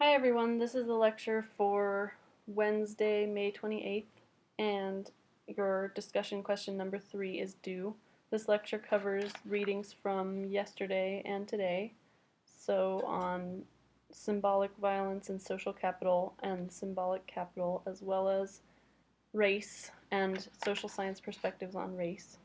Hi everyone, this is the lecture for Wednesday, May 28th, and your discussion question number 3 is due. This lecture covers readings from yesterday and today, so on symbolic violence and social capital and symbolic capital, as well as race and social science perspectives on race.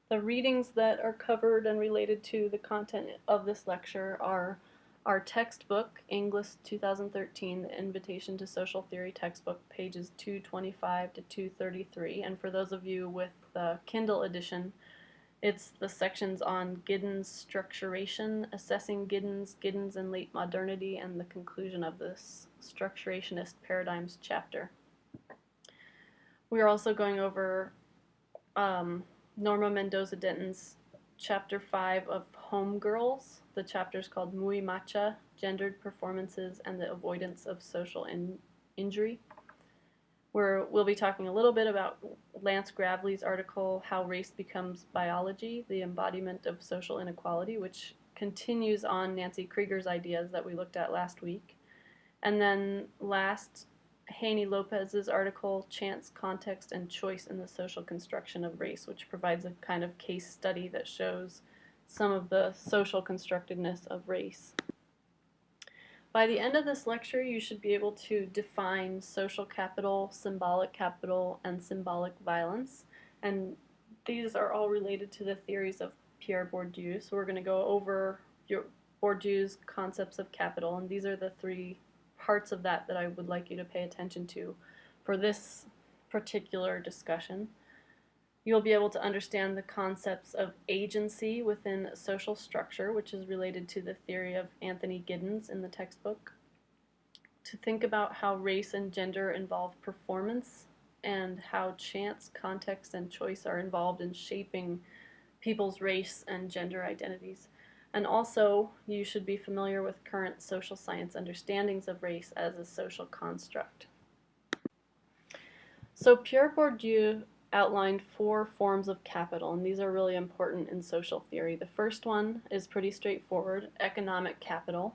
The readings that are covered and related to the content of this lecture are our textbook, English 2013, the Invitation to Social Theory textbook, pages 225 to 233. And for those of you with the Kindle edition, it's the sections on Giddens' structuration, assessing Giddens in late modernity, and the conclusion of this structurationist paradigms chapter. We are also going over Norma Mendoza-Denton's Chapter 5 of Homegirls. The chapter is called Muy Macha, Gendered Performances and the Avoidance of Social Injury. We'll be talking a little bit about Lance Gravely's article, How Race Becomes Biology, the Embodiment of Social Inequality, which continues on Nancy Krieger's ideas that we looked at last week. And then last, Haney Lopez's article, Chance, Context, and Choice in the Social Construction of Race, which provides a kind of case study that shows some of the social constructedness of race. By the end of this lecture, you should be able to define social capital, symbolic capital, and symbolic violence, and these are all related to the theories of Pierre Bourdieu. So we're going to go over Bourdieu's concepts of capital, and these are the three parts of that I would like you to pay attention to for this particular discussion. You'll be able to understand the concepts of agency within social structure, which is related to the theory of Anthony Giddens in the textbook, to think about how race and gender involve performance and how chance, context, and choice are involved in shaping people's race and gender identities. And also, you should be familiar with current social science understandings of race as a social construct. So Pierre Bourdieu outlined 4 forms of capital, and these are really important in social theory. The first one is pretty straightforward, economic capital,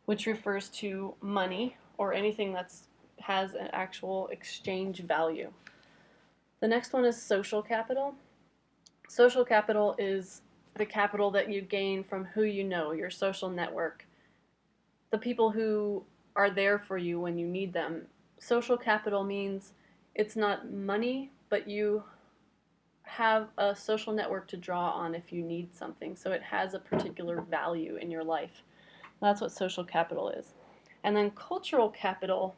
which refers to money or anything that has an actual exchange value. The next one is social capital. Social capital is the capital that you gain from who you know, your social network, the people who are there for you when you need them. Social capital means it's not money, but you have a social network to draw on if you need something, so it has a particular value in your life. That's what social capital is. And then cultural capital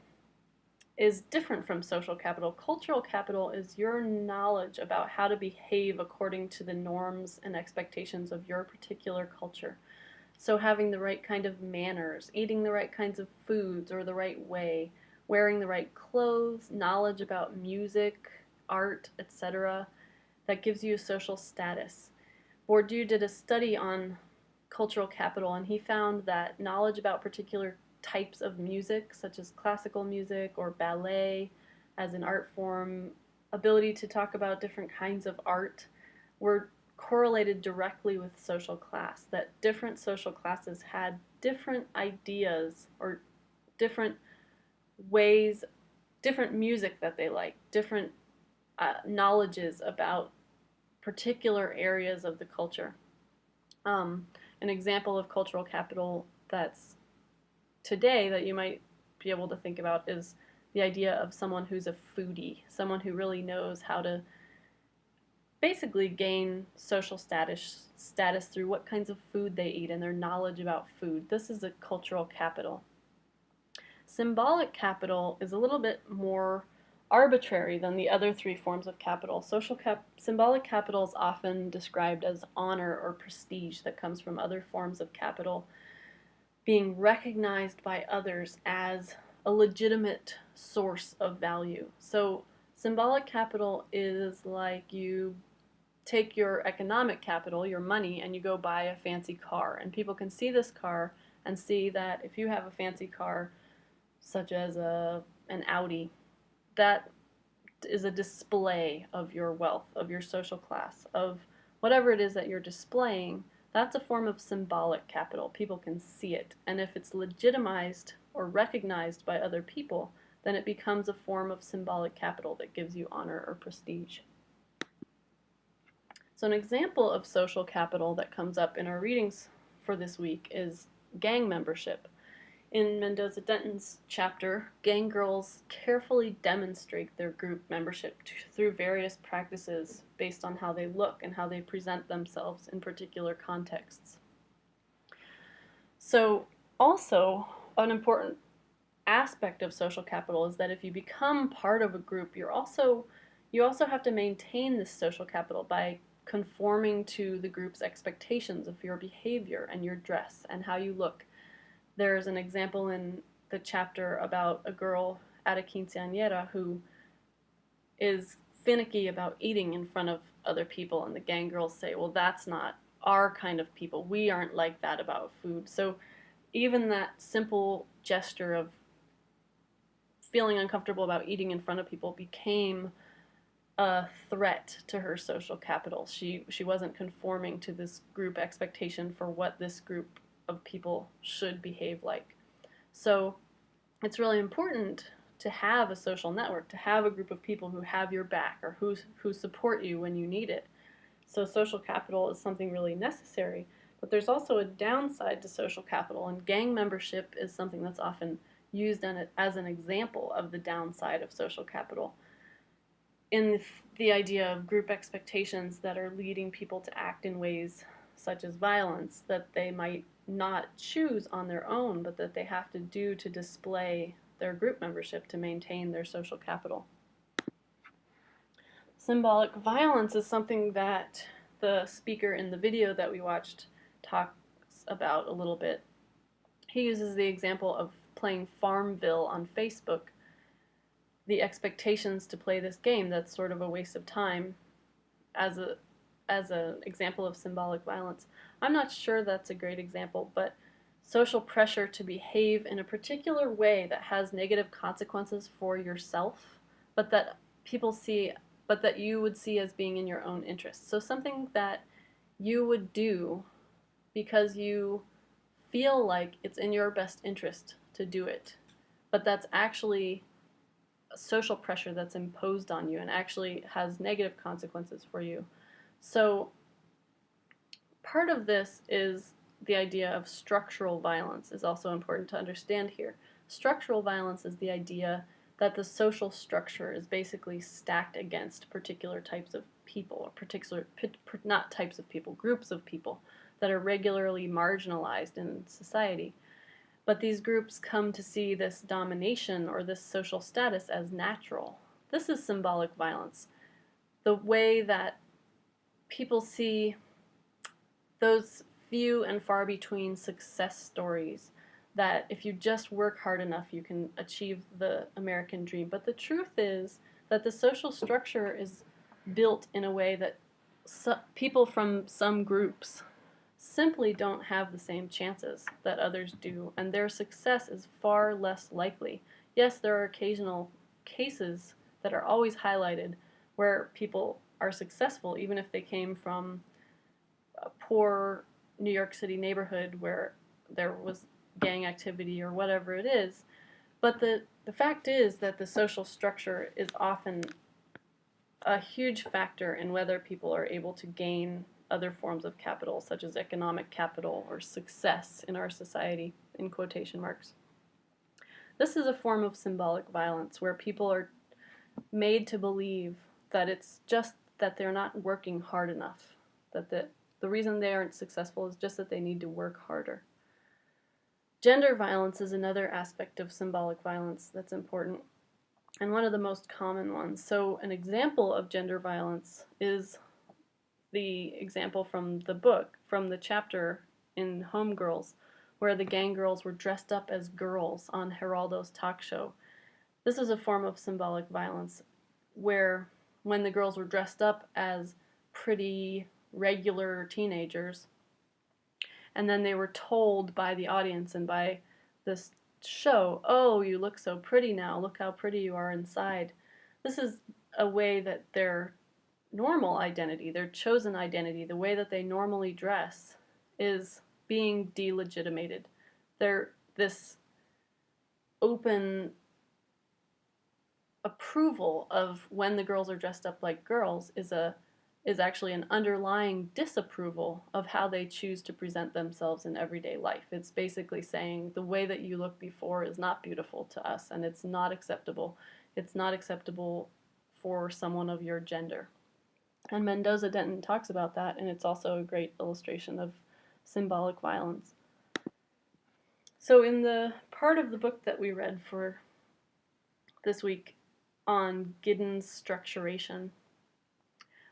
is different from social capital. Cultural capital is your knowledge about how to behave according to the norms and expectations of your particular culture. So having the right kind of manners, eating the right kinds of foods or the right way, wearing the right clothes, knowledge about music, art, etc., that gives you a social status. Bourdieu did a study on cultural capital, and he found that knowledge about particular types of music, such as classical music or ballet as an art form, ability to talk about different kinds of art, were correlated directly with social class, that different social classes had different ideas or different ways, different music that they liked, different knowledges about particular areas of the culture. An example of cultural capital that's today that you might be able to think about is the idea of someone who's a foodie, someone who really knows how to basically gain social status through what kinds of food they eat and their knowledge about food. This is a cultural capital. Symbolic capital is a little bit more arbitrary than the other 3 forms of capital. Symbolic capital is often described as honor or prestige that comes from other forms of capital being recognized by others as a legitimate source of value. So symbolic capital is like you take your economic capital, your money, and you go buy a fancy car. And people can see this car and see that if you have a fancy car, such as an Audi, that is a display of your wealth, of your social class, of whatever it is that you're displaying. That's a form of symbolic capital. People can see it. And if it's legitimized or recognized by other people, then it becomes a form of symbolic capital that gives you honor or prestige. So an example of social capital that comes up in our readings for this week is gang membership. In Mendoza-Denton's chapter, gang girls carefully demonstrate their group membership through various practices based on how they look and how they present themselves in particular contexts. So also, an important aspect of social capital is that if you become part of a group, you also have to maintain this social capital by conforming to the group's expectations of your behavior and your dress and how you look. There's an example in the chapter about a girl at a quinceañera who is finicky about eating in front of other people, and the gang girls say, well, that's not our kind of people. We aren't like that about food. So even that simple gesture of feeling uncomfortable about eating in front of people became a threat to her social capital. She wasn't conforming to this group expectation for what this group of people should behave like. So it's really important to have a social network, to have a group of people who have your back or who support you when you need it. So social capital is something really necessary, but there's also a downside to social capital, and gang membership is something that's often used as an example of the downside of social capital, in the idea of group expectations that are leading people to act in ways such as violence that they might not choose on their own, but that they have to do to display their group membership to maintain their social capital. Symbolic violence is something that the speaker in the video that we watched talks about a little bit. He uses the example of playing Farmville on Facebook, the expectations to play this game that's sort of a waste of time as an example of symbolic violence. I'm not sure that's a great example, but social pressure to behave in a particular way that has negative consequences for yourself, but that you would see as being in your own interest. So something that you would do because you feel like it's in your best interest to do it, but that's actually social pressure that's imposed on you and actually has negative consequences for you. So part of this is the idea of structural violence is also important to understand here. Structural violence is the idea that the social structure is basically stacked against particular types of people, or not types of people, groups of people that are regularly marginalized in society. But these groups come to see this domination or this social status as natural. This is symbolic violence. The way that people see those few and far between success stories, that if you just work hard enough you can achieve the American dream. But the truth is that the social structure is built in a way that people from some groups simply don't have the same chances that others do, and their success is far less likely. Yes, there are occasional cases that are always highlighted where people are successful even if they came from a poor New York City neighborhood where there was gang activity or whatever it is. But the fact is that the social structure is often a huge factor in whether people are able to gain other forms of capital, such as economic capital or success in our society, in quotation marks. This is a form of symbolic violence where people are made to believe that it's just that they're not working hard enough, that the reason they aren't successful is just that they need to work harder. Gender violence is another aspect of symbolic violence that's important, and one of the most common ones. So an example of gender violence is the example from the book, from the chapter in Homegirls, where the gang girls were dressed up as girls on Geraldo's talk show. This is a form of symbolic violence where when the girls were dressed up as pretty regular teenagers, and then they were told by the audience and by this show, oh, you look so pretty now, look how pretty you are inside. This is a way that their normal identity, their chosen identity, the way that they normally dress, is being delegitimated. This open approval of when the girls are dressed up like girls is actually an underlying disapproval of how they choose to present themselves in everyday life. It's basically saying the way that you looked before is not beautiful to us, and it's not acceptable. It's not acceptable for someone of your gender. And Mendoza-Denton talks about that, and it's also a great illustration of symbolic violence. So in the part of the book that we read for this week on Giddens' structuration,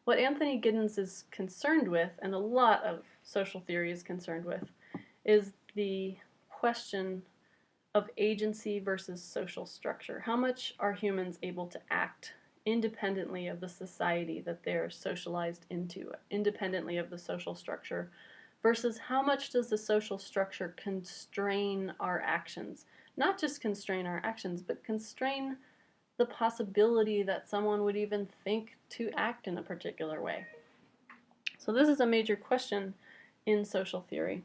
what Anthony Giddens is concerned with, and a lot of social theory is concerned with, is the question of agency versus social structure. How much are humans able to act independently of the society that they're socialized into, independently of the social structure, versus how much does the social structure constrain our actions? Not just constrain our actions, but constrain the possibility that someone would even think to act in a particular way. So this is a major question in social theory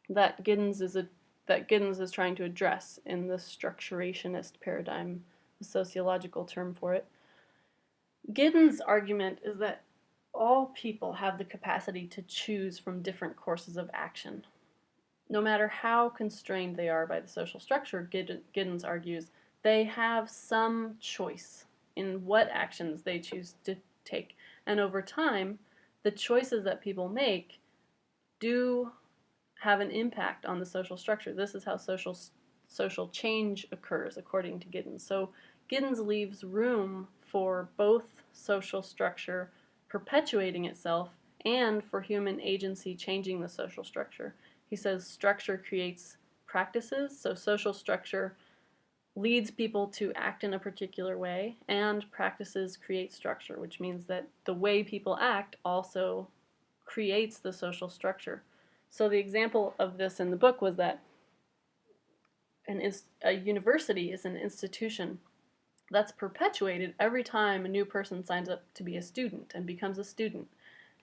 that Giddens is trying to address in the structurationist paradigm, the sociological term for it. Giddens' argument is that all people have the capacity to choose from different courses of action. No matter how constrained they are by the social structure, Giddens argues, they have some choice in what actions they choose to take. And over time, the choices that people make do have an impact on the social structure. This is how social change occurs, according to Giddens. So Giddens leaves room for both social structure perpetuating itself and for human agency changing the social structure. He says structure creates practices, so social structure leads people to act in a particular way, and practices create structure, which means that the way people act also creates the social structure. So the example of this in the book was that a university is an institution that's perpetuated every time a new person signs up to be a student and becomes a student.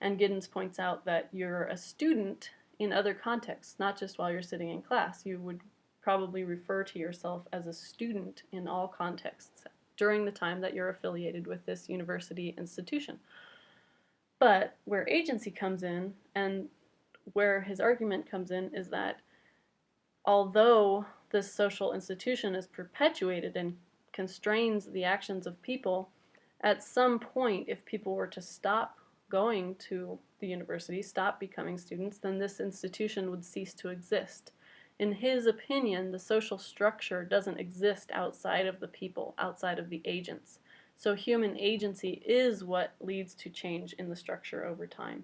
And Giddens points out that you're a student in other contexts, not just while you're sitting in class. You would probably refer to yourself as a student in all contexts during the time that you're affiliated with this university institution. But where agency comes in, and where his argument comes in, is that although this social institution is perpetuated and constrains the actions of people, at some point, if people were to stop going to the university, stop becoming students, then this institution would cease to exist. In his opinion, the social structure doesn't exist outside of the people, outside of the agents. So human agency is what leads to change in the structure over time.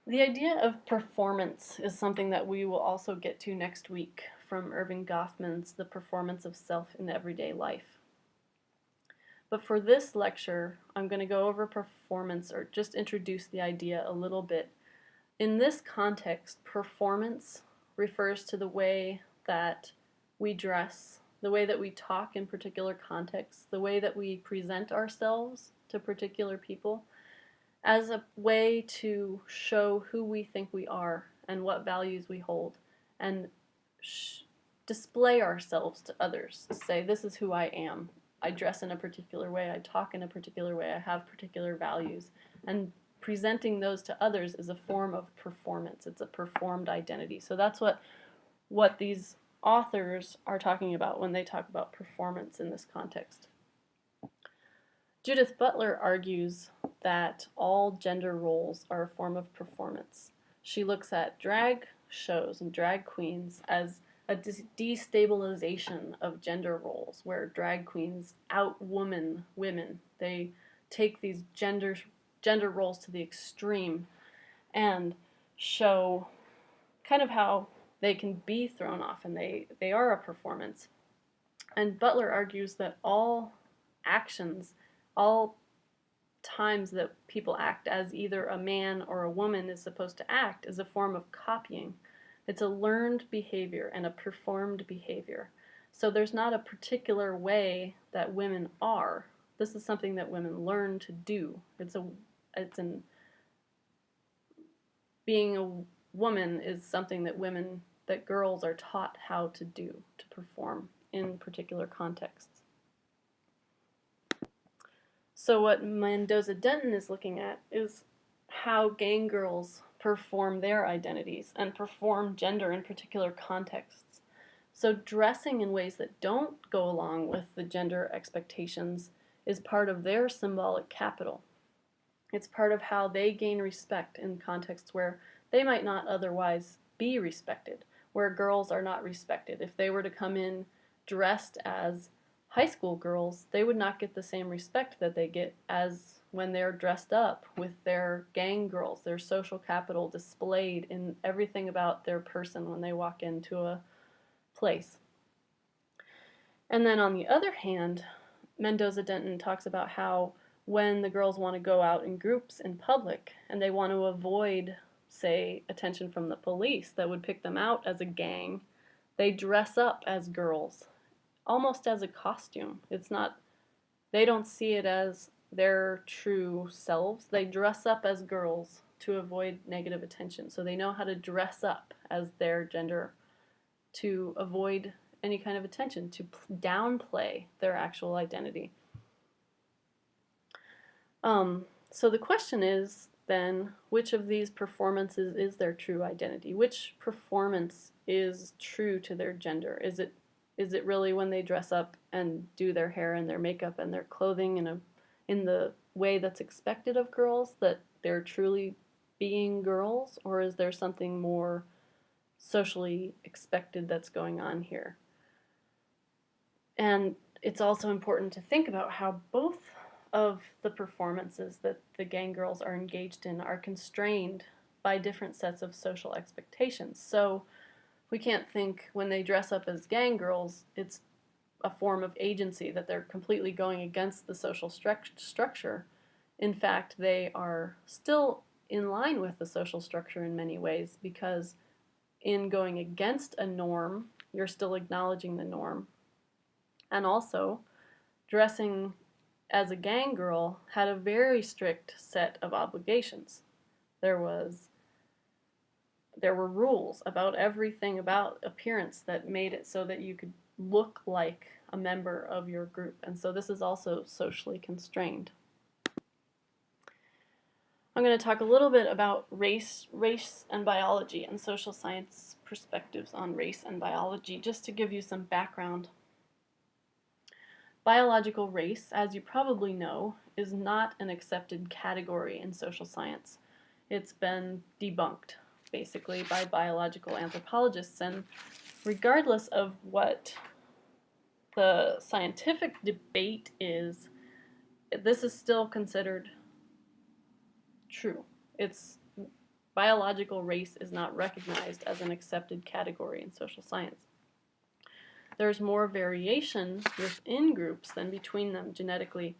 The idea of performance is something that we will also get to next week from Erving Goffman's The Performance of Self in Everyday Life. But for this lecture, I'm going to go over performance, or just introduce the idea a little bit. In this context, performance refers to the way that we dress, the way that we talk in particular contexts, the way that we present ourselves to particular people, as a way to show who we think we are and what values we hold, and display ourselves to others. Say, this is who I am. I dress in a particular way, I talk in a particular way, I have particular values. And presenting those to others is a form of performance. It's a performed identity. So that's what these authors are talking about when they talk about performance in this context. Judith Butler argues that all gender roles are a form of performance. She looks at drag shows and drag queens as a destabilization of gender roles, where drag queens outwoman women. They take these gender roles to the extreme and show kind of how they can be thrown off, and they are a performance. And Butler argues that all actions, all times that people act as either a man or a woman is supposed to act, is a form of copying. It's a learned behavior and a performed behavior. So there's not a particular way that women are. This is something that women learn to do. It's a being a woman is something that girls are taught how to do, to perform in particular contexts. So what Mendoza-Denton is looking at is how gang girls perform their identities and perform gender in particular contexts. So dressing in ways that don't go along with the gender expectations is part of their symbolic capital. It's part of how they gain respect in contexts where they might not otherwise be respected, where girls are not respected. If they were to come in dressed as high school girls, they would not get the same respect that they get as when they're dressed up with their gang girls, their social capital displayed in everything about their person when they walk into a place. And then on the other hand, Mendoza-Denton talks about how when the girls want to go out in groups in public and they want to avoid, say, attention from the police that would pick them out as a gang, they dress up as girls, almost as a costume. They don't see it as their true selves. They dress up as girls to avoid negative attention. So they know how to dress up as their gender to avoid any kind of attention, to downplay their actual identity. So the question is then, which of these performances is their true identity? Which performance is true to their gender? Is it really when they dress up and do their hair and their makeup and their clothing in the way that's expected of girls, that they're truly being girls, or is there something more socially expected that's going on here? And it's also important to think about how both of the performances that the gang girls are engaged in are constrained by different sets of social expectations. So we can't think when they dress up as gang girls, it's a form of agency, that they're completely going against the social structure. In fact, they are still in line with the social structure in many ways, because in going against a norm, you're still acknowledging the norm. And also, dressing as a gang girl had a very strict set of obligations. There were rules about everything about appearance that made it so that you could look like a member of your group. And so this is also socially constrained. I'm going to talk a little bit about race and biology, and social science perspectives on race and biology, just to give you some background. Biological race, as you probably know, is not an accepted category in social science. It's been debunked, basically, by biological anthropologists, and regardless of what the scientific debate is, this is still considered true. Biological race is not recognized as an accepted category in social science. There's more variation within groups than between them genetically.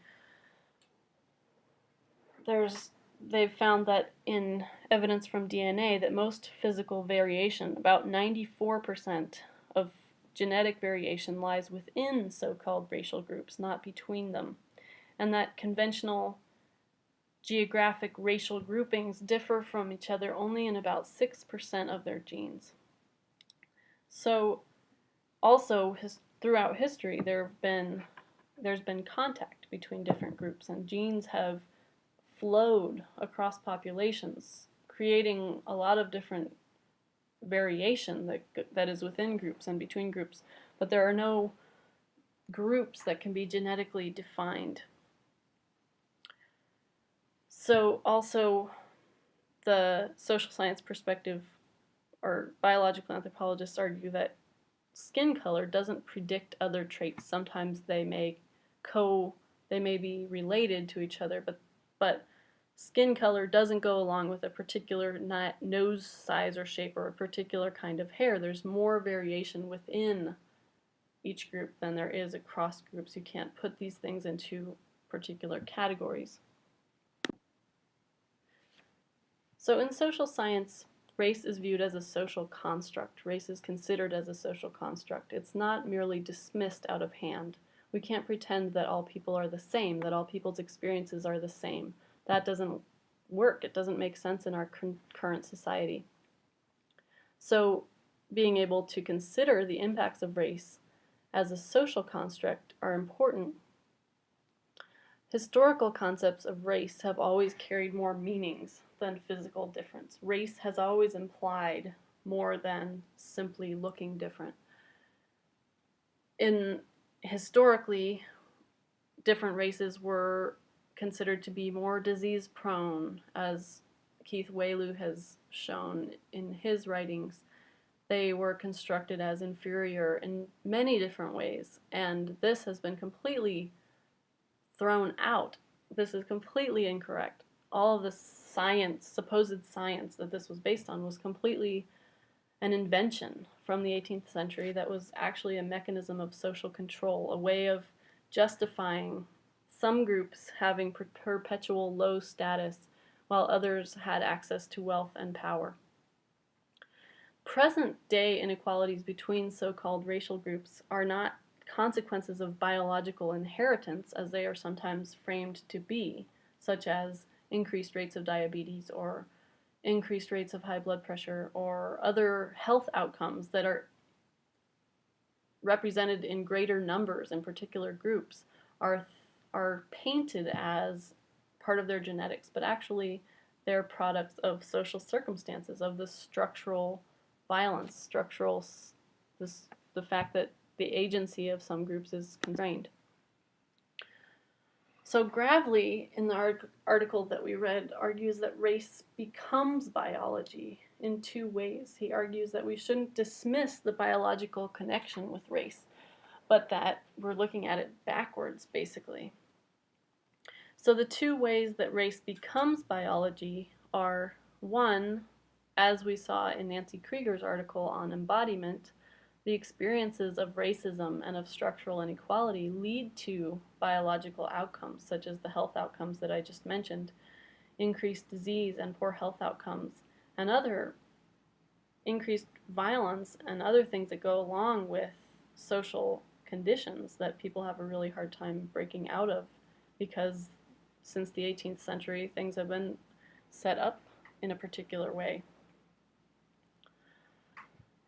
They've found that in evidence from DNA that most physical variation, about 94% of genetic variation, lies within so-called racial groups, not between them, and that conventional geographic racial groupings differ from each other only in about 6% of their genes. So also, throughout history, there's been contact between different groups, and genes have flowed across populations, creating a lot of different variation that is within groups and between groups, but there are no groups that can be genetically defined. So also, the social science perspective, or biological anthropologists argue that skin color doesn't predict other traits. Sometimes they may be related to each other, but skin color doesn't go along with a particular nose size or shape or a particular kind of hair. There's more variation within each group than there is across groups. You can't put these things into particular categories. So in social science, race is viewed as a social construct. Race is considered as a social construct. It's not merely dismissed out of hand. We can't pretend that all people are the same, that all people's experiences are the same. That doesn't work. It doesn't make sense in our current society. So being able to consider the impacts of race as a social construct are important. Historical concepts of race have always carried more meanings than physical difference. Race has always implied more than simply looking different. Historically, different races were considered to be more disease prone, as Keith Wailoo has shown in his writings. They were constructed as inferior in many different ways, and this has been completely thrown out. This is completely incorrect. All of the science, supposed science that this was based on, was completely an invention from the 18th century that was actually a mechanism of social control, a way of justifying some groups having perpetual low status while others had access to wealth and power. Present-day inequalities between so-called racial groups are not consequences of biological inheritance, as they are sometimes framed to be, such as increased rates of diabetes or increased rates of high blood pressure or other health outcomes that are represented in greater numbers in particular groups are painted as part of their genetics, but actually they're products of social circumstances, of the structural violence, the fact that the agency of some groups is constrained. So Gravely, in the article that we read, argues that race becomes biology in two ways. He argues that we shouldn't dismiss the biological connection with race, but that we're looking at it backwards, basically. So the two ways that race becomes biology are, one, as we saw in Nancy Krieger's article on embodiment, the experiences of racism and of structural inequality lead to biological outcomes, such as the health outcomes that I just mentioned, increased disease and poor health outcomes, and other increased violence and other things that go along with social conditions that people have a really hard time breaking out of, because since the 18th century, things have been set up in a particular way.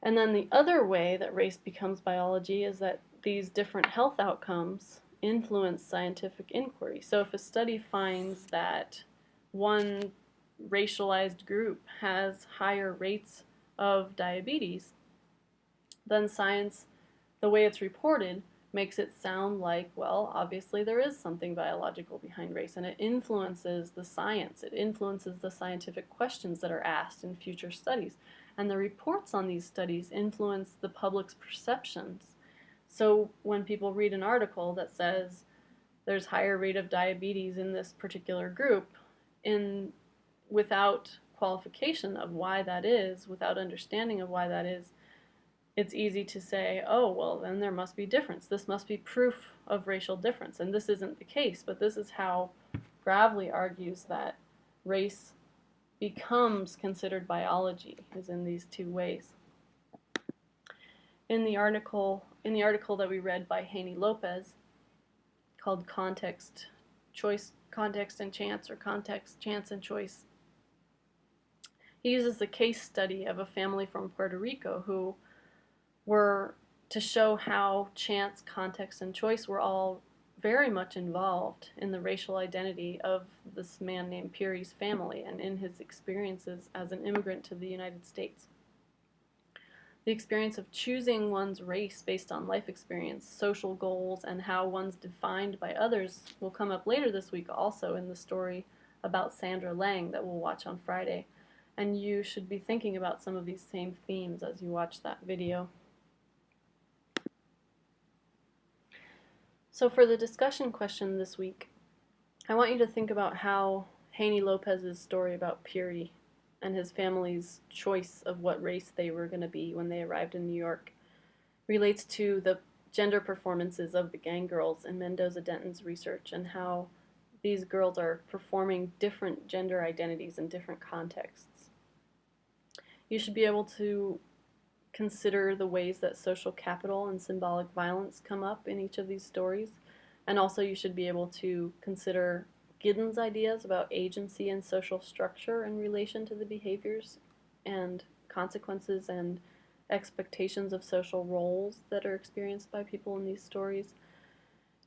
And then the other way that race becomes biology is that these different health outcomes influence scientific inquiry. So if a study finds that one racialized group has higher rates of diabetes, then science, the way it's reported, makes it sound like, well, obviously there is something biological behind race, and it influences the science. It influences the scientific questions that are asked in future studies. And the reports on these studies influence the public's perceptions. So when people read an article that says there's higher rate of diabetes in this particular group, without qualification of why that is, without understanding of why that is, it's easy to say, oh, well, then there must be difference. This must be proof of racial difference. And this isn't the case, but this is how Gravely argues that race becomes considered biology, is in these two ways. In the article that we read by Haney Lopez, called Context, and Chance, or Context, Chance, and Choice, he uses the case study of a family from Puerto Rico who were to show how chance, context, and choice were all very much involved in the racial identity of this man named Puri's family and in his experiences as an immigrant to the United States. The experience of choosing one's race based on life experience, social goals, and how one's defined by others will come up later this week also in the story about Sandra Lang that we'll watch on Friday. And you should be thinking about some of these same themes as you watch that video. So for the discussion question this week, I want you to think about how Haney Lopez's story about Puri and his family's choice of what race they were going to be when they arrived in New York relates to the gender performances of the gang girls in Mendoza-Denton's research, and how these girls are performing different gender identities in different contexts. You should be able to consider the ways that social capital and symbolic violence come up in each of these stories, and also you should be able to consider Giddens' ideas about agency and social structure in relation to the behaviors and consequences and expectations of social roles that are experienced by people in these stories.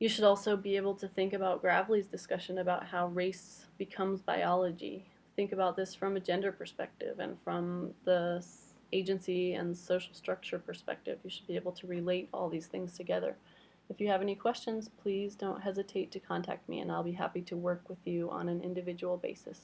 You should also be able to think about Gravely's discussion about how race becomes biology. Think about this from a gender perspective and from the agency and social structure perspective. You should be able to relate all these things together. If you have any questions, please don't hesitate to contact me, and I'll be happy to work with you on an individual basis.